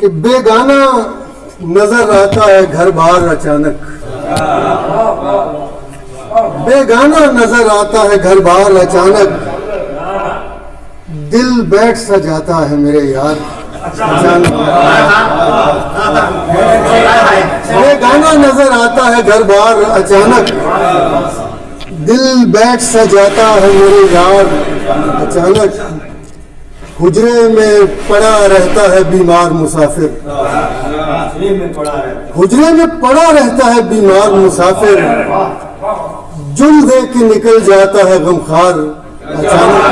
कि बेगाना नजर आता है घर बार अचानक, बेगाना नजर आता है घर बार अचानक, दिल बैठ सा जाता है मेरे यार अचानक। बेगाना नजर आता है घर बार अचानक, दिल बैठ सा जाता है मेरे यार अचानक। हुजरे में पड़ा रहता है बीमार मुसाफिर, हुजरे में पड़ा रहता है बीमार मुसाफिर, जुल दे के निकल जाता है गमखार अचानक।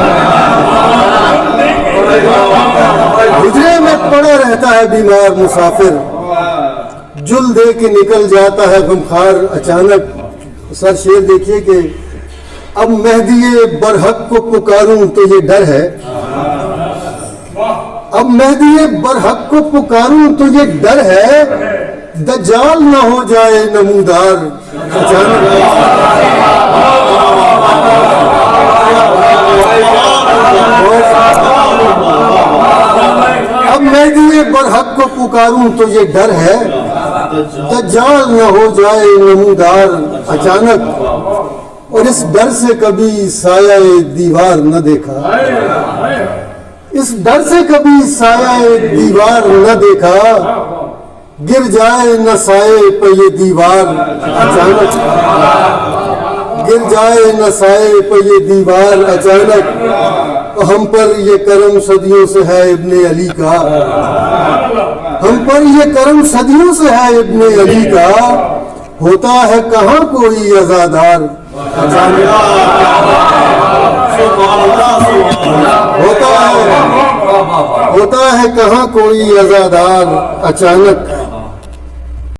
हुजरे में पड़ा रहता है बीमार मुसाफिर, जुल दे के निकल जाता है गमखार अचानक। सर शेर देखिए कि अब मेहदी बरहक को पुकारूं तो ये डर है, अब मेहदी बरहक को पुकारूं तो ये डर है, दज्जाल ना हो जाए नमूदार अचानक। अब मेहदी बरहक को पुकारूं तो ये डर है, दज्जाल ना हो जाए नमूदार अचानक। और इस डर से कभी साया दीवार न देखा, इस डर से कभी साया दीवार न देखा, गिर जाए न साए पे ये दीवार अचानक, गिर जाए न साए पे ये दीवार अचानक। हम पर ये करम सदियों से है इब्ने अली का, हम पर ये करम सदियों से है इब्ने अली का, होता है कहाँ कोई अज़ादार अचानक। होता है कहाँ कोई अज़ादार अचानक।